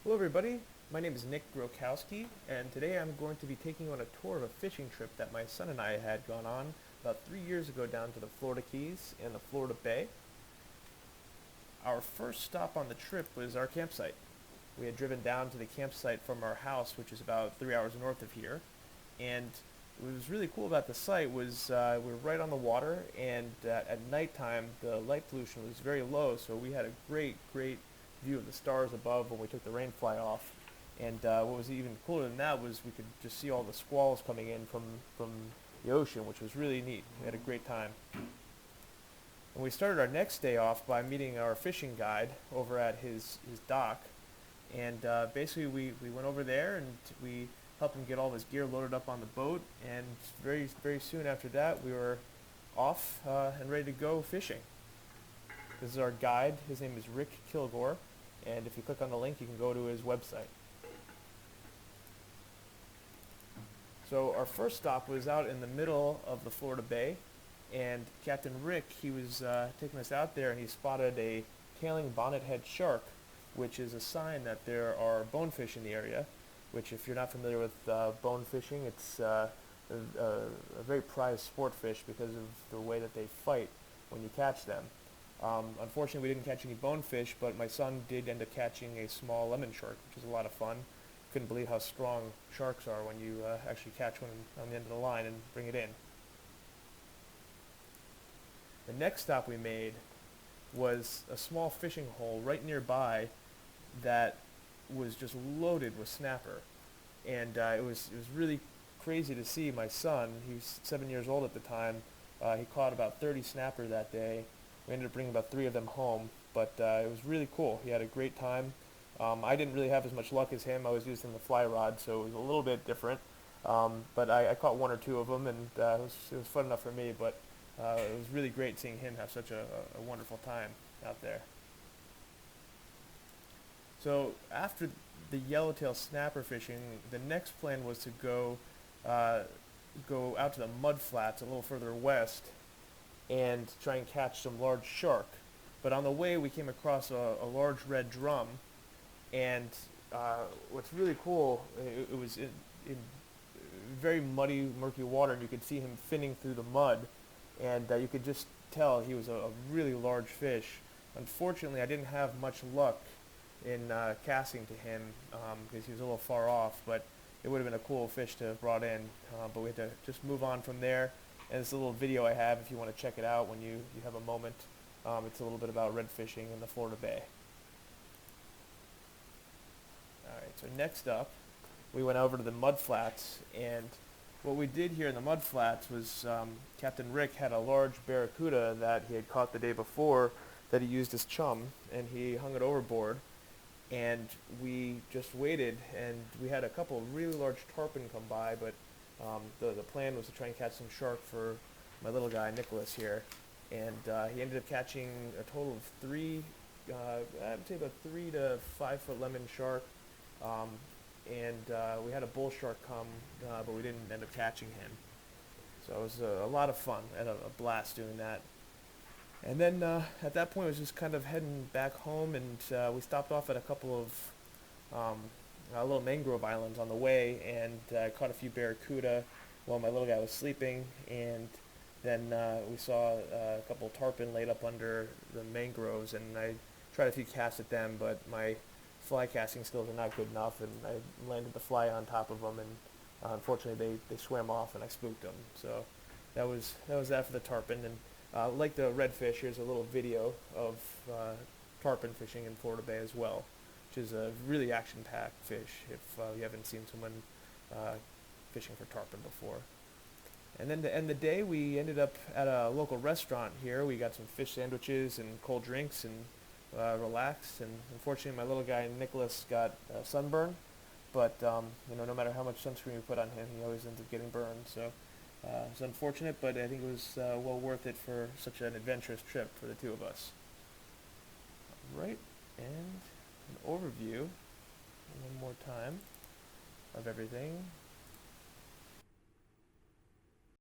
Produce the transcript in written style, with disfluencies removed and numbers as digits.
Hello everybody, my name is Nick Grokowski, and today I'm going to be taking you on a tour of a fishing trip that my son and I had gone on about 3 years ago down to the Florida Keys and the Florida Bay. Our first stop on the trip was our campsite. We had driven down to the campsite from our house, which is about 3 hours north of here, and what was really cool about the site was we were right on the water, and at nighttime the light pollution was very low, so we had a great view of the stars above when we took the rain fly off. And what was even cooler than that was we could just see all the squalls coming in from the ocean, which was really neat. We had a great time. And we started our next day off by meeting our fishing guide over at his dock. And basically we went over there and we helped him get all of his gear loaded up on the boat. And very soon after that we were off and ready to go fishing. This is our guide. His name is Rick Kilgore. And if you click on the link, you can go to his website. So our first stop was out in the middle of the Florida Bay, and Captain Rick, he was taking us out there, and he spotted a tailing bonnethead shark, which is a sign that there are bonefish in the area, which if you're not familiar with bone fishing, it's a very prized sport fish because of the way that they fight when you catch them. Unfortunately, we didn't catch any bonefish, but my son did end up catching a small lemon shark, which is a lot of fun. Couldn't believe how strong sharks are when you actually catch one on the end of the line and bring it in. The next stop we made was a small fishing hole right nearby that was just loaded with snapper. And it was really crazy to see my son. He was 7 years old at the time. He caught about 30 snapper that day. We ended up bringing about 3 of them home, but it was really cool. He had a great time. I didn't really have as much luck as him. I was using the fly rod, so it was a little bit different. But I caught 1 or 2 of them, and it was fun enough for me. But it was really great seeing him have such a wonderful time out there. So after the yellowtail snapper fishing, the next plan was to go out to the mud flats a little further west and try and catch some large shark. But on the way, we came across a large red drum, and what's really cool, it was in very muddy, murky water, and you could see him finning through the mud, and you could just tell he was a really large fish. Unfortunately, I didn't have much luck in casting to him because he was a little far off, but it would have been a cool fish to have brought in, but we had to just move on from there. And it's a little video I have if you want to check it out when you have a moment. It's a little bit about red fishing in the Florida Bay. Alright, so next up, we went over to the mud flats, and what we did here in the mud flats was Captain Rick had a large barracuda that he had caught the day before that he used as chum, and he hung it overboard, and we just waited, and we had a couple of really large tarpon come by, but the plan was to try and catch some shark for my little guy Nicholas here, and he ended up catching a total of 3, I'd say about 3 to 5 foot lemon shark, and we had a bull shark come, but we didn't end up catching him. So it was a lot of fun. I had a blast doing that. And then at that point, I was just kind of heading back home, and we stopped off at a couple of little mangrove islands on the way, and caught a few barracuda while my little guy was sleeping, and then we saw a couple of tarpon laid up under the mangroves, and I tried a few casts at them, but my fly casting skills are not good enough, and I landed the fly on top of them, and unfortunately they swam off, and I spooked them. So that was that for the tarpon. And like the redfish, here's a little video of tarpon fishing in Florida Bay as well, which is a really action-packed fish if you haven't seen someone fishing for tarpon before. And then to end the day, we ended up at a local restaurant here. We got some fish sandwiches and cold drinks and relaxed. And unfortunately, my little guy Nicholas got sunburn, but no matter how much sunscreen we put on him, he always ends up getting burned. So it's unfortunate, but I think it was well worth it for such an adventurous trip for the 2 of us. Right, and an overview one more time of everything.